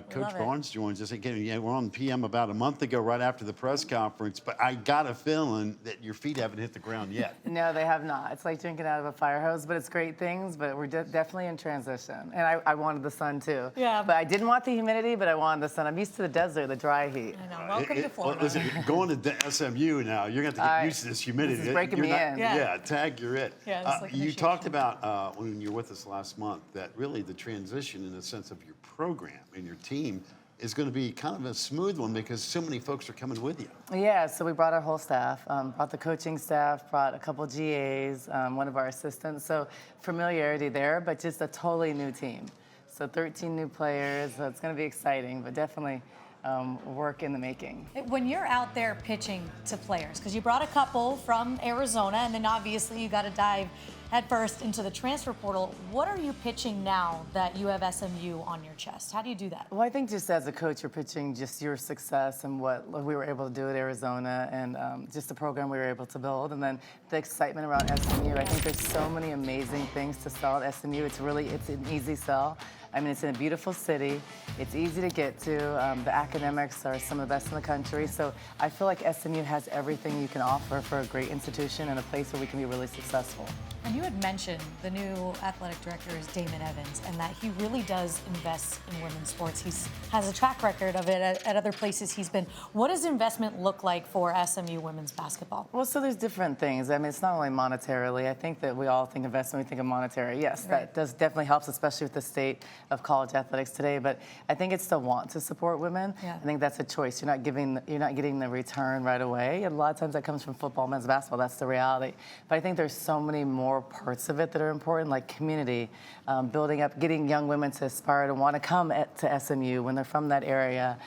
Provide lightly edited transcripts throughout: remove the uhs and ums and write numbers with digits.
Coach Barnes joins us again. Yeah, we're on PM about a month ago, right after the press conference, but I got a feeling that your feet haven't hit the ground yet. No, they have not. It's like drinking out of a fire hose, but it's great things, but we're definitely in transition. And I wanted the sun, too. Yeah. But I didn't want the humidity, but I wanted the sun. I'm used to the desert, the dry heat. I know. Welcome to Florida. Listen, going to SMU now, you're going to have to get used to this humidity. This is breaking me in. Yeah, tag, you're it. Yeah, you talked about, when you were with us last month, that really the transition in the sense of your program and your team is going to be kind of a smooth one because so many folks are coming with you. Yeah, so we brought our whole staff, brought the coaching staff, brought a couple GAs, one of our assistants. So familiarity there, but just a totally new team. So 13 new players. So it's going to be exciting, but definitely work in the making. When you're out there pitching to players, because you brought a couple from Arizona, and then obviously you got to dive headfirst into the transfer portal, what are you pitching now that you have SMU on your chest? How do you do that? Well, I think just as a coach, you're pitching just your success and what we were able to do at Arizona and just the program we were able to build. And then the excitement around SMU. I think there's so many amazing things to sell at SMU. It's an easy sell. I mean, it's in a beautiful city. It's easy to get to. The academics are some of the best in the country. So I feel like SMU has everything you can offer for a great institution and a place where we can be really successful. And you had mentioned the new athletic director is Damon Evans, and that he really does invest in women's sports. He has a track record of it at other places he's been. What does investment look like for SMU women's basketball? Well, so there's different things. I mean, it's not only monetarily. I think that we all think investment, we think of monetary. Yes, that definitely helps, especially with the state of college athletics today. But I think it's the want to support women. Yeah. I think that's a choice. You're not getting the return right away. And a lot of times that comes from football, men's basketball. That's the reality. But I think there's so many more parts of it that are important, like community, building up, getting young women to aspire to want to come to SMU when they're from that area,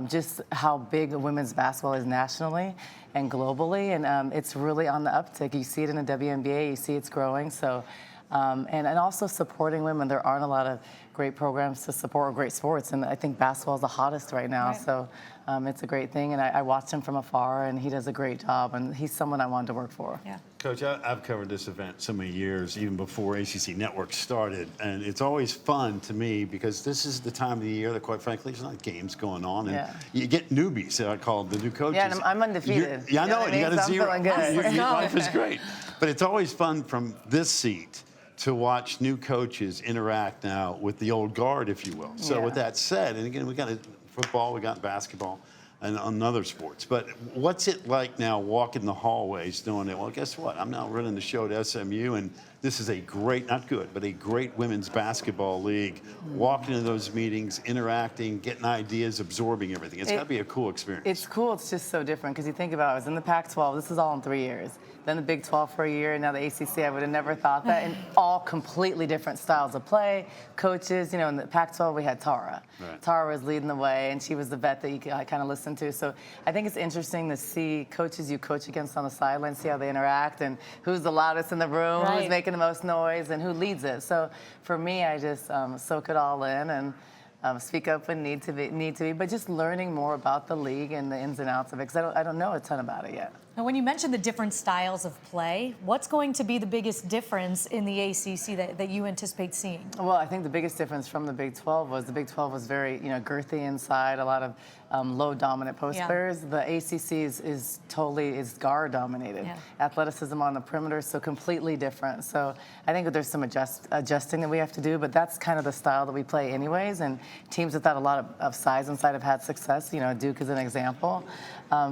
just how big women's basketball is nationally and globally, and it's really on the uptick. You see it in the WNBA, you see it's growing. So, and also supporting women. There aren't a lot of great programs to support great sports, and I think basketball is the hottest right now. Right. So it's a great thing, and I watched him from afar, and he does a great job, and he's someone I wanted to work for. Yeah. Coach, I've covered this event so many years, even before ACC Network started, and it's always fun to me because this is the time of the year that, quite frankly, there's not games going on, and you get newbies, I call the new coaches. Yeah, and I'm undefeated. I know, you got a zero. Your life is great. But it's always fun from this seat to watch new coaches interact now with the old guard, if you will. So with that said, and again, we got football, we got basketball, and on other sports. But what's it like now walking the hallways knowing that, well, guess what? I'm now running the show at SMU, and this is a great, not good, but a great women's basketball league. Walking into those meetings, interacting, getting ideas, absorbing everything. It's got to be a cool experience. It's cool. It's just so different because you think about it. I was in the Pac-12. This is all in 3 years. Then the Big 12 for a year, and now the ACC. I would have never thought that. And all completely different styles of play, coaches. You know, in the Pac-12 we had Tara. Right. Tara was leading the way, and she was the vet that you kind of listened to. So I think it's interesting to see coaches you coach against on the sideline, see how they interact, and who's the loudest in the room, who's making the most noise, and who leads it. So for me, I just soak it all in and speak up when need to be, but just learning more about the league and the ins and outs of it, because I don't know a ton about it yet. Now, when you mentioned the different styles of play, what's going to be the biggest difference in the ACC that you anticipate seeing? Well, I think the biggest difference from the Big 12 was the Big 12 was very, girthy inside, a lot of low dominant post players. The ACC is totally guard dominated. Yeah. Athleticism on the perimeter, so completely different. So I think that there's some adjusting that we have to do, but that's kind of the style that we play anyways. And teams without a lot of size inside have had success. Duke is an example.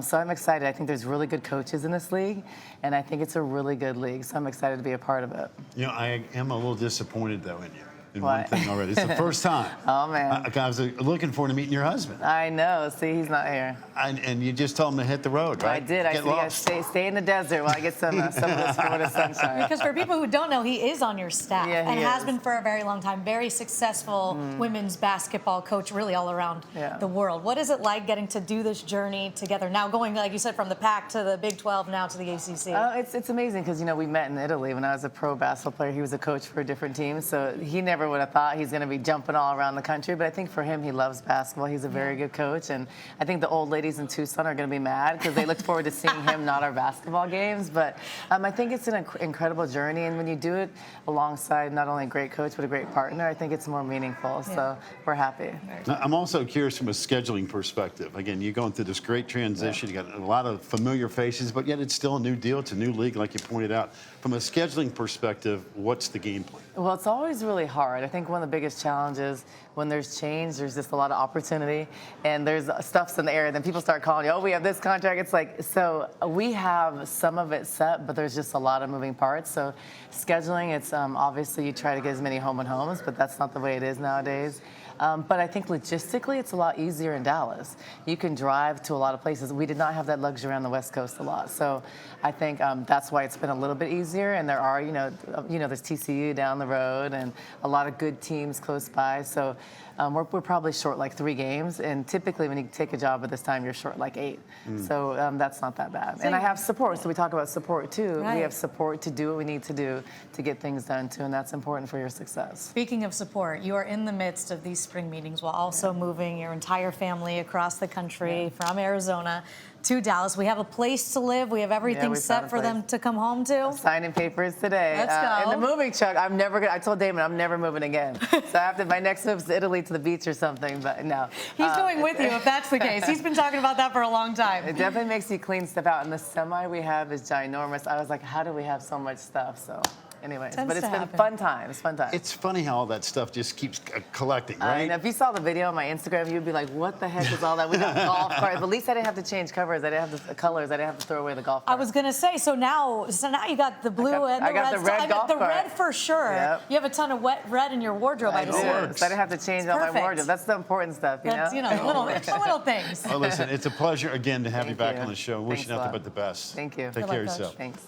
So I'm excited. I think there's really good coaches in this league, and I think it's a really good league. So I'm excited to be a part of it. I am a little disappointed though in you. One thing already. It's the first time. Oh, man. I was looking forward to meeting your husband. I know. See, he's not here. And you just told him to hit the road, right? I did. I said, stay in the desert while I get some of this Florida sunshine. Because for people who don't know, he is on your staff and has been for a very long time. Very successful women's basketball coach really all around the world. What is it like getting to do this journey together? Now going, like you said, from the Pac to the Big 12, now to the ACC. It's amazing because, we met in Italy when I was a pro basketball player. He was a coach for a different team, so he never never would have thought he's going to be jumping all around the country. But I think for him, he loves basketball. He's a very good coach. And I think the old ladies in Tucson are going to be mad because they look forward to seeing him, not our basketball games. But I think it's an incredible journey. And when you do it alongside not only a great coach, but a great partner, I think it's more meaningful. So we're happy. I'm also curious from a scheduling perspective. Again, you're going through this great transition. You got a lot of familiar faces, but yet it's still a new deal. It's a new league, like you pointed out. From a scheduling perspective, what's the game plan? Well, it's always really hard. I think one of the biggest challenges when there's change, there's just a lot of opportunity, and there's stuff's in the air. Then people start calling you, oh, we have this contract. It's like, so we have some of it set, but there's just a lot of moving parts. So scheduling, it's obviously you try to get as many home and homes, but that's not the way it is nowadays. But I think logistically, it's a lot easier in Dallas. You can drive to a lot of places. We did not have that luxury on the West Coast a lot. So I think that's why it's been a little bit easier. And there are, there's TCU down the road and a lot of good teams close by. So we're probably short like 3 games. And typically when you take a job at this time, you're short like 8. So that's not that bad. And I have support. So we talk about support too. Right. We have support to do what we need to do to get things done too. And that's important for your success. Speaking of support, you are in the midst of these spring meetings while also moving your entire family across the country from Arizona to Dallas. We have a place to live. We have everything set for them to come home to. Signing papers today. Let's go. In the moving truck, I told Damon I'm never moving again. So my next move is to Italy to the beach or something, but no. He's going with you if that's the case. He's been talking about that for a long time. It definitely makes you clean stuff out. And the semi we have is ginormous. I was like, how do we have so much stuff? So anyways, but it's been fun times, It's funny how all that stuff just keeps collecting, right? And if you saw the video on my Instagram, you'd be like, what the heck is all that? We got golf carts. But at least I didn't have to change covers. I didn't have the colors. I didn't have to throw away the golf cart. I was going to say, so now you got the blue and the red. I got the red golf cart. The red for sure. Yep. You have a ton of red in your wardrobe, I assume. So I didn't have to change all my wardrobe. That's the important stuff, That's, little things. Well, listen, it's a pleasure again to have you back on the show. Wish you nothing but the best. Thank you. Take care of yourself. Thanks.